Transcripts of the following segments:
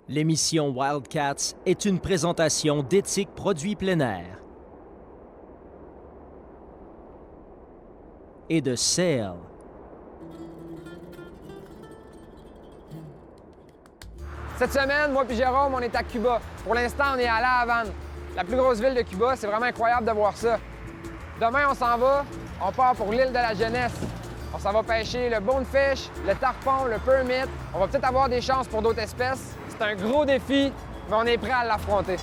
L'émission Wildcats est une présentation d'Éthique Produits plein air et de Sail. Cette semaine, moi et Jérôme, on est à Cuba. Pour l'instant, on est à La Havane, la plus grosse ville de Cuba. C'est vraiment incroyable de voir ça. Demain, on s'en va. On part pour l'île de la Jeunesse. On s'en va pêcher le bonefish, le tarpon, le permit. On va peut-être avoir des chances pour d'autres espèces. C'est un gros défi, mais on est prêt à l'affronter.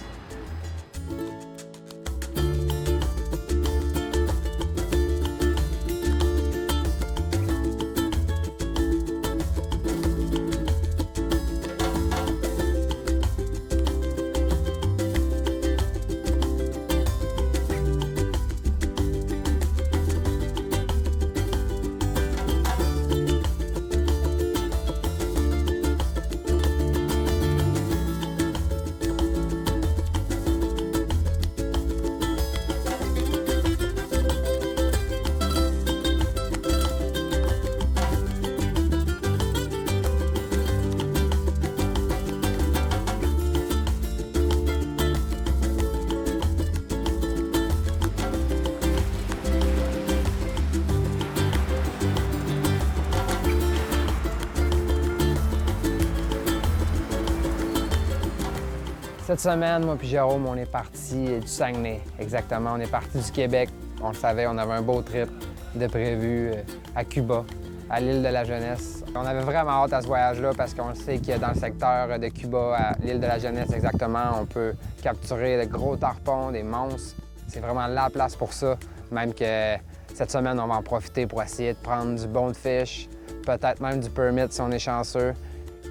Cette semaine, moi et Jérôme, on est parti du Saguenay, exactement. On est parti du Québec. On le savait, on avait un beau trip de prévu à Cuba, à l'île de la Jeunesse. On avait vraiment hâte à ce voyage-là parce qu'on sait que dans le secteur de Cuba, à l'île de la Jeunesse exactement, on peut capturer de gros tarpons, des monstres. C'est vraiment la place pour ça. Même que cette semaine, on va en profiter pour essayer de prendre du bonefish, peut-être même du permit si on est chanceux.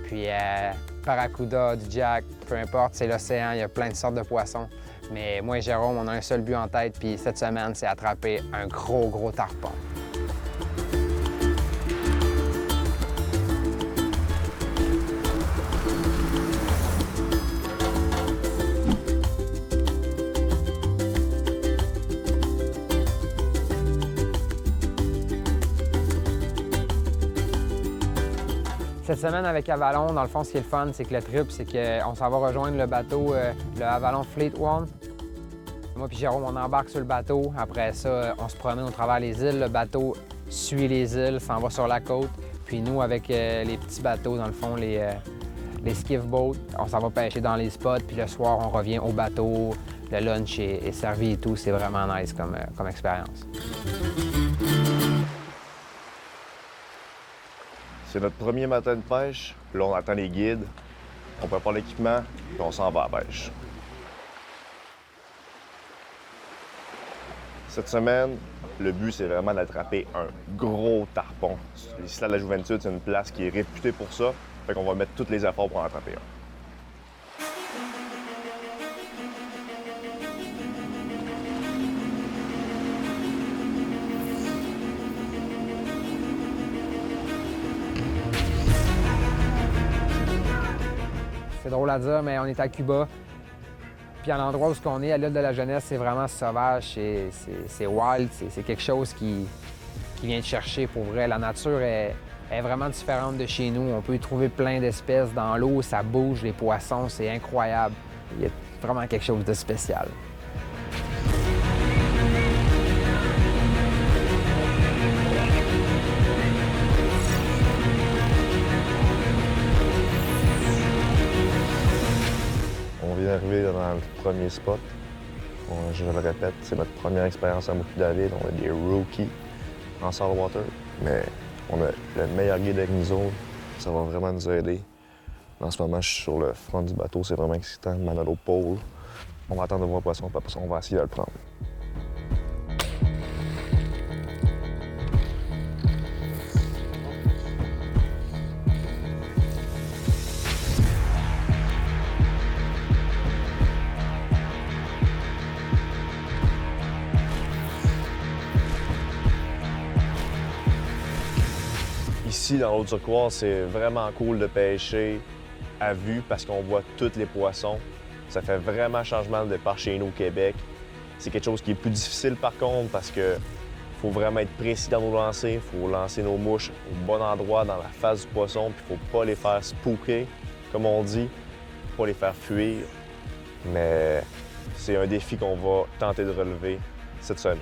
Puis barracuda, du jack, peu importe, c'est l'océan, il y a plein de sortes de poissons. Mais moi et Jérôme, on a un seul but en tête, puis cette semaine, c'est attraper un gros tarpon. Cette semaine avec Avalon, dans le fond, ce qui est le fun, c'est que le trip, c'est qu'on s'en va rejoindre le bateau, le Avalon Fleet One. Moi puis Jérôme, on embarque sur le bateau. Après ça, on se promène au travers les îles. Le bateau suit les îles, s'en va sur la côte. Puis nous, avec les petits bateaux, dans le fond, les skiff boats, on s'en va pêcher dans les spots. Puis le soir, on revient au bateau. Le lunch est servi et tout. C'est vraiment nice comme expérience. C'est notre premier matin de pêche, puis là on attend les guides, on prépare l'équipement, puis on s'en va à la pêche. Cette semaine, le but c'est vraiment d'attraper un gros tarpon. L'Isla de la Juventude, c'est une place qui est réputée pour ça, fait qu'on va mettre tous les efforts pour en attraper un. C'est drôle à dire, mais on est à Cuba. Puis à l'endroit où on est, à l'île de la Jeunesse, c'est vraiment sauvage, c'est wild, c'est quelque chose qui vient te chercher pour vrai. La nature est vraiment différente de chez nous. On peut y trouver plein d'espèces dans l'eau, ça bouge, les poissons, c'est incroyable. Il y a vraiment quelque chose de spécial. On vient d'arriver dans le premier spot. Je le répète, c'est notre première expérience à Mouki-David. On est des rookies en saltwater, mais on a le meilleur guide avec nous autres. Ça va vraiment nous aider. En ce moment, je suis sur le front du bateau, c'est vraiment excitant. Manolo pole. On va attendre de voir le poisson, puis après ça, on va essayer de le prendre. Ici, dans l'eau turquoise, c'est vraiment cool de pêcher à vue parce qu'on voit tous les poissons. Ça fait vraiment changement de par chez nous au Québec. C'est quelque chose qui est plus difficile par contre parce que faut vraiment être précis dans nos lancers. Il faut lancer nos mouches au bon endroit, dans la face du poisson, puis il faut pas les faire spooker, comme on dit. pas les faire fuir, mais c'est un défi qu'on va tenter de relever cette semaine.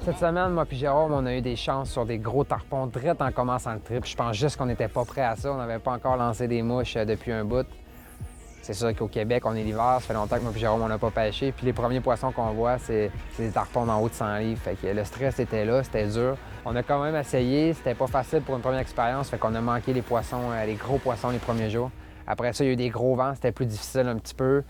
Cette semaine, moi et Jérôme, on a eu des chances sur des gros tarpons direct en commençant le trip. Je pense juste qu'on n'était pas prêt à ça. On n'avait pas encore lancé des mouches depuis un bout. C'est sûr qu'au Québec, on est l'hiver. Ça fait longtemps que moi et Jérôme, on n'a pas pêché. Puis les premiers poissons qu'on voit, c'est des tarpons d'en haut de 100 livres. Fait que le stress était là, c'était dur. On a quand même essayé. C'était pas facile pour une première expérience. Fait qu'on a manqué les poissons, les gros poissons les premiers jours. Après ça, il y a eu des gros vents. C'était plus difficile un petit peu.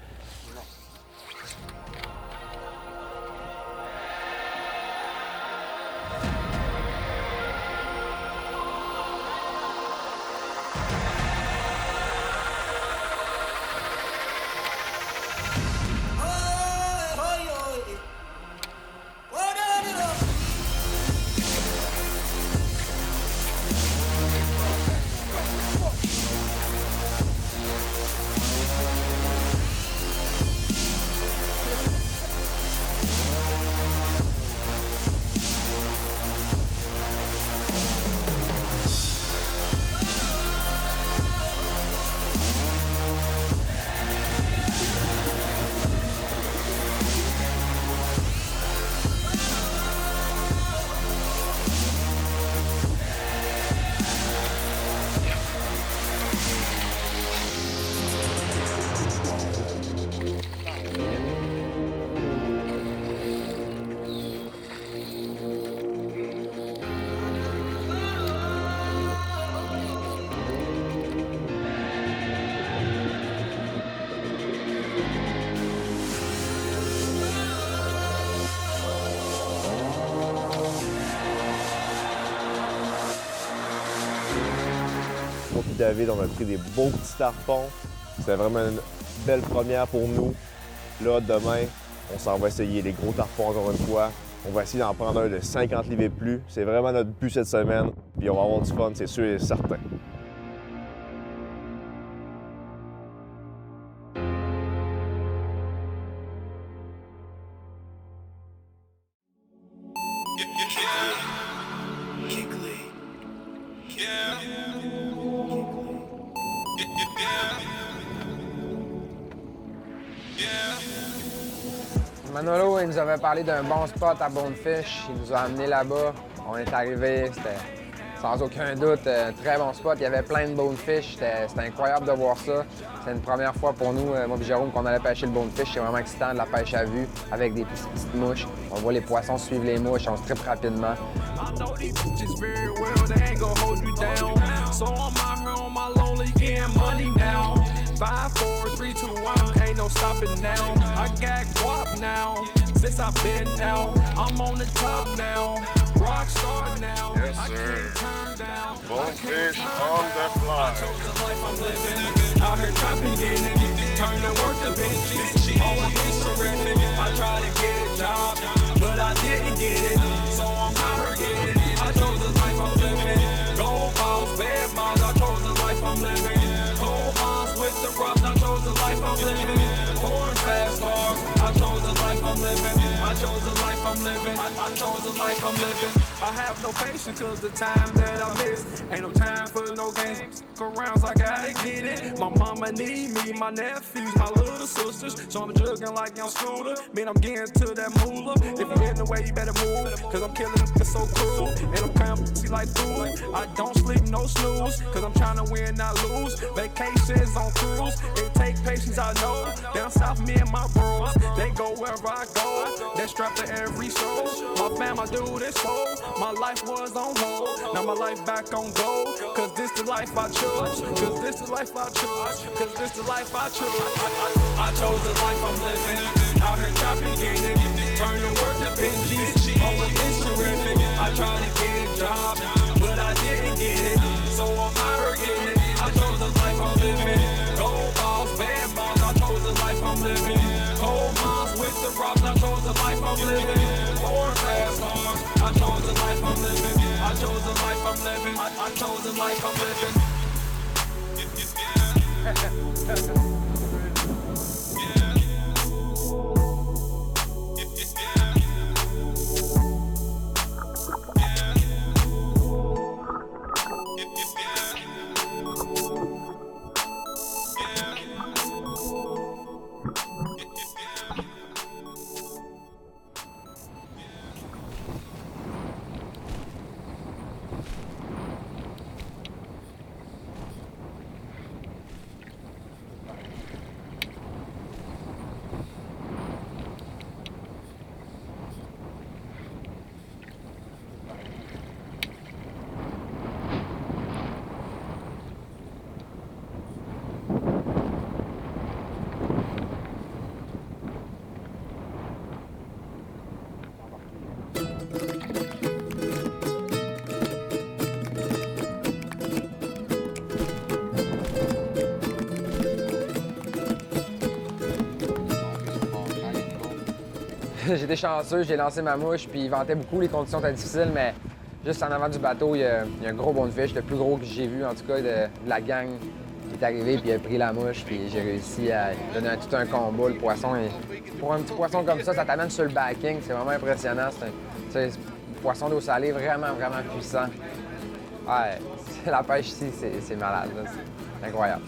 Moi et David, on a pris des beaux petits tarpons. C'était vraiment une belle première pour nous. Là, demain, on s'en va essayer les gros tarpons encore une fois. On va essayer d'en prendre un de 50 livres et plus. C'est vraiment notre but cette semaine. Puis on va avoir du fun, c'est sûr et certain. Manolo, il nous avait parlé d'un bon spot à Bonefish. Il nous a amenés là-bas. On est arrivés, c'était sans aucun doute un très bon spot. Il y avait plein de Bonefish. C'était incroyable de voir ça. C'est une première fois pour nous, moi et Jérôme, qu'on allait pêcher le Bonefish. C'est vraiment excitant de la pêche à vue avec des petites mouches. On voit les poissons suivre les mouches, on se trippe rapidement. Five, 4, 3, 2, 1, ain't no stopping now. I got guap now, since I've been out. I'm on the top now, rock star now. Yes, sir. Bonefish on the fly. I'm living out here trapping, getting it. Turn the work to bitch. Always be surrendering. I tried to get a job, but I didn't get it. So I'm out here getting it. I chose the life I'm living. Gold balls, bad balls. I chose the life I'm living. Gold balls with the rocks. I chose the life I'm living. Born fast cars. I chose the life I'm living. I chose the life I'm living. I chose the life I'm living. I have no patience cause the time that I miss. Ain't no time for no games. Arounds, I gotta get it. My mama need me, my nephews, my little sisters. So I'm jugging like I'm Scooter. Man, I'm getting to that moolah. If you're in the way, you better move. Cause I'm killing it, it's so cool. And I'm cramping like food. I don't sleep, no snooze. Cause I'm trying to win, not lose. Vacations on cruise. It take patience, I know. Down south, me and my bros. They go wherever I go. They strapped to every show. My fam, I do this for. My life was on hold, now my life back on gold. Cause this the life I chose, cause this the life I chose, cause this the life I chose. I chose the life I'm living, out here trapping, getting it, turning work to Benji's, always it's terrific. I tried to get a job, but I didn't get it, so I'm out here getting it. I chose the life I'm living, gold balls, bad balls, I chose the life I'm living. Cold moms with the rocks, I chose the life I'm living. Four fast cars, I chose the life I'm living. I chose the life I'm living. I chose the life I'm living. J'étais chanceux, j'ai lancé ma mouche, puis il ventait beaucoup, les conditions étaient difficiles, mais juste en avant du bateau, il y a un gros bonefish, le plus gros que j'ai vu, en tout cas, de la gang. Il est arrivé, puis il a pris la mouche, puis j'ai réussi à donner tout un combo, le poisson. Et pour un petit poisson comme ça t'amène sur le backing, c'est vraiment impressionnant. C'est un poisson d'eau salée vraiment, vraiment puissant. Ouais, la pêche ici, c'est malade, là. C'est incroyable.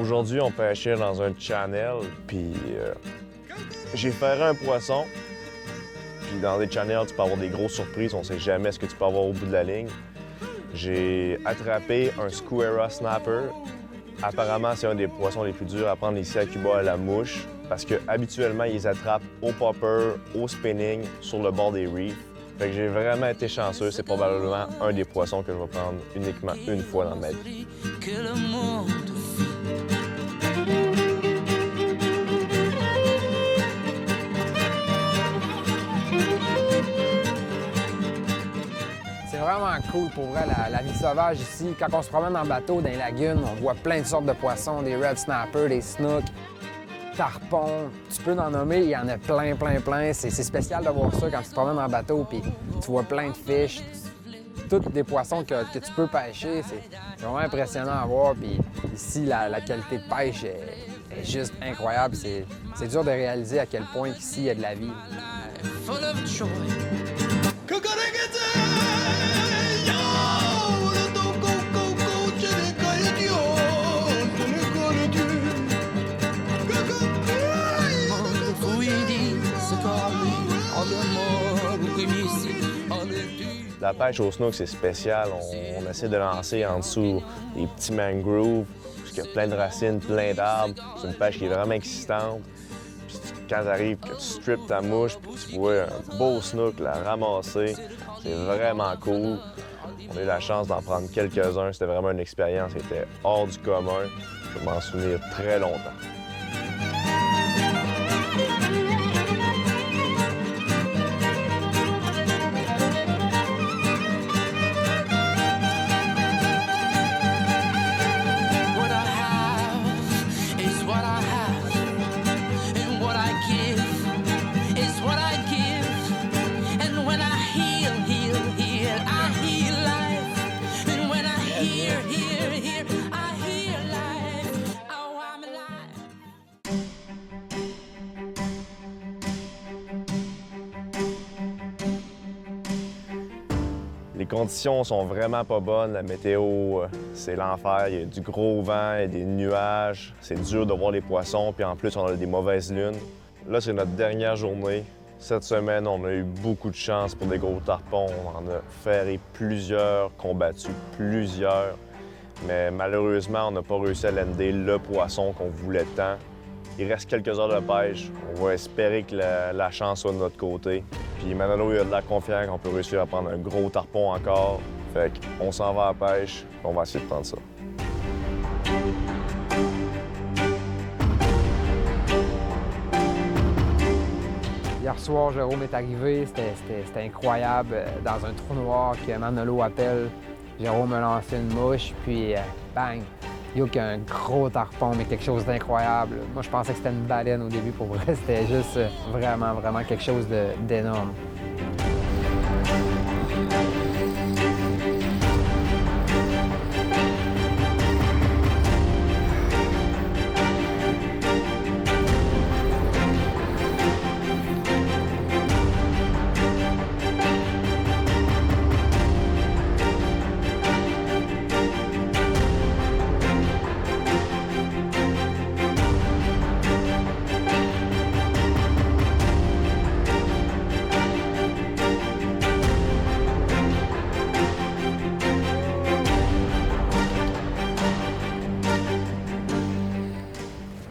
Aujourd'hui, on pêchait dans un channel, puis j'ai ferré un poisson. Puis dans des channels, tu peux avoir des grosses surprises, on sait jamais ce que tu peux avoir au bout de la ligne. J'ai attrapé un Skuera Snapper. Apparemment, c'est un des poissons les plus durs à prendre ici à Cuba, à la mouche, parce qu'habituellement, ils les attrapent au popper, au spinning, sur le bord des reefs. Fait que j'ai vraiment été chanceux. C'est probablement un des poissons que je vais prendre uniquement une fois dans ma vie. C'est vraiment cool pour vrai, la vie sauvage ici. Quand on se promène en bateau dans les lagunes, on voit plein de sortes de poissons, des red snappers, des snooks, tarpons. Tu peux en nommer, il y en a plein, plein, plein. C'est spécial de voir ça quand tu te promènes en bateau, puis tu vois plein de fiches. Tous des poissons que tu peux pêcher, c'est vraiment impressionnant à voir. Puis ici, la qualité de pêche est juste incroyable. C'est dur de réaliser à quel point ici, il y a de la vie. La pêche au snook, c'est spécial. On essaie de lancer en dessous des petits mangroves, parce qu'il y a plein de racines, plein d'arbres. C'est une pêche qui est vraiment excitante. Puis quand tu arrives, que tu strippes ta mouche, puis tu vois un beau snook la ramasser, c'est vraiment cool. On a eu la chance d'en prendre quelques-uns. C'était vraiment une expérience qui était hors du commun. Je vais m'en souvenir très longtemps. Les conditions sont vraiment pas bonnes. La météo, c'est l'enfer. Il y a du gros vent, il y a des nuages. C'est dur de voir les poissons, puis en plus, on a des mauvaises lunes. Là, c'est notre dernière journée. Cette semaine, on a eu beaucoup de chance pour des gros tarpons. On en a ferré plusieurs, combattu plusieurs. Mais malheureusement, on n'a pas réussi à lander le poisson qu'on voulait tant. Il reste quelques heures de pêche. On va espérer que la chance soit de notre côté. Puis Manolo, il a de la confiance qu'on peut réussir à prendre un gros tarpon encore. Fait qu'on s'en va à la pêche, on va essayer de prendre ça. Hier soir, Jérôme est arrivé, c'était incroyable. Dans un trou noir que Manolo appelle, Jérôme a lancé une mouche, puis bang! Il y a un gros tarpon, mais quelque chose d'incroyable. Moi, je pensais que c'était une baleine au début, pour vrai. C'était juste vraiment, vraiment quelque chose d'énorme.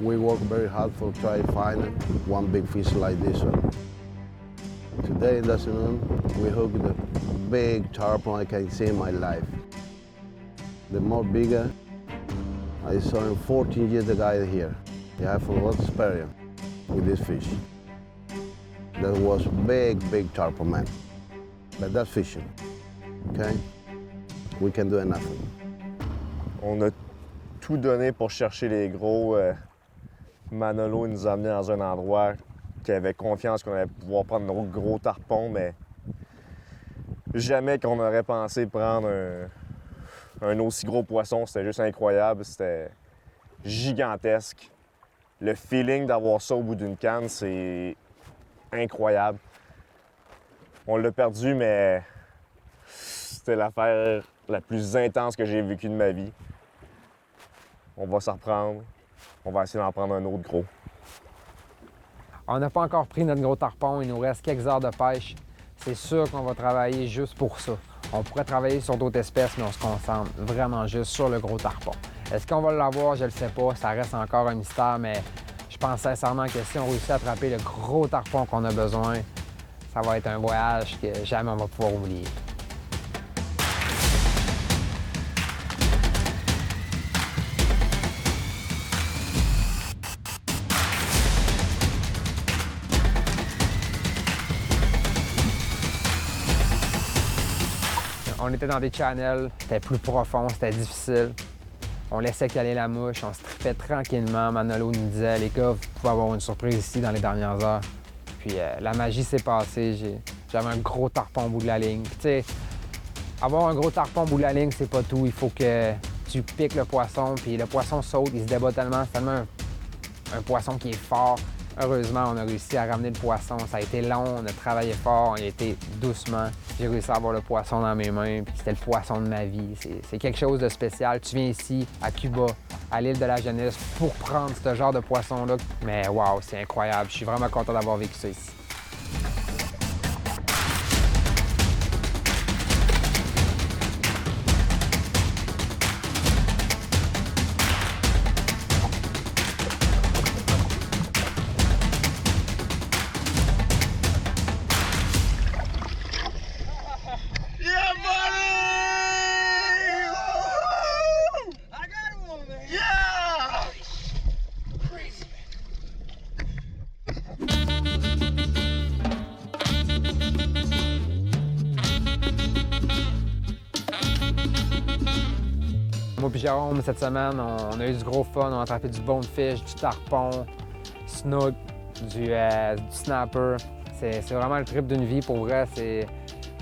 We work very hard for try to find one big fish like this one. Today in the afternoon, we hooked the big tarpon I can see in my life. The more bigger, I saw him 14 years ago here. He have a lot of experience with this fish. That was big tarpon, man. But that's fishing, okay? We can do nothing. On a tout donné pour chercher les gros. Manolo nous a amenés dans un endroit qui avait confiance qu'on allait pouvoir prendre nos gros tarpons, mais jamais qu'on aurait pensé prendre un aussi gros poisson. C'était juste incroyable, c'était gigantesque. Le feeling d'avoir ça au bout d'une canne, c'est incroyable. On l'a perdu, mais c'était l'affaire la plus intense que j'ai vécue de ma vie. On va s'en reprendre. On va essayer d'en prendre un autre gros. On n'a pas encore pris notre gros tarpon. Il nous reste quelques heures de pêche. C'est sûr qu'on va travailler juste pour ça. On pourrait travailler sur d'autres espèces, mais on se concentre vraiment juste sur le gros tarpon. Est-ce qu'on va l'avoir? Je ne le sais pas. Ça reste encore un mystère, mais je pense sincèrement que si on réussit à attraper le gros tarpon qu'on a besoin, ça va être un voyage que jamais on va pouvoir oublier. On était dans des channels, c'était plus profond, c'était difficile. On laissait caler la mouche, on se trippait tranquillement. Manolo nous disait, les gars, vous pouvez avoir une surprise ici dans les dernières heures. Puis la magie s'est passée, j'avais un gros tarpon au bout de la ligne. Puis, tu sais, avoir un gros tarpon au bout de la ligne, c'est pas tout. Il faut que tu piques le poisson, puis le poisson saute, il se débat tellement. C'est tellement un poisson qui est fort. Heureusement, on a réussi à ramener le poisson. Ça a été long, on a travaillé fort, on a été doucement. J'ai réussi à avoir le poisson dans mes mains, puis c'était le poisson de ma vie. C'est quelque chose de spécial. Tu viens ici, à Cuba, à l'île de la Jeunesse, pour prendre ce genre de poisson-là. Mais wow, c'est incroyable. Je suis vraiment content d'avoir vécu ça ici. Moi puis Jérôme, cette semaine, on a eu du gros fun. On a attrapé du bonefish, du tarpon, snook, du snapper. C'est vraiment le trip d'une vie, pour vrai. C'est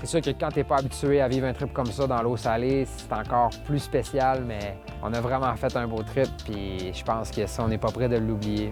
sûr que quand t'es pas habitué à vivre un trip comme ça dans l'eau salée, c'est encore plus spécial, mais on a vraiment fait un beau trip, puis je pense que ça, on n'est pas prêt de l'oublier.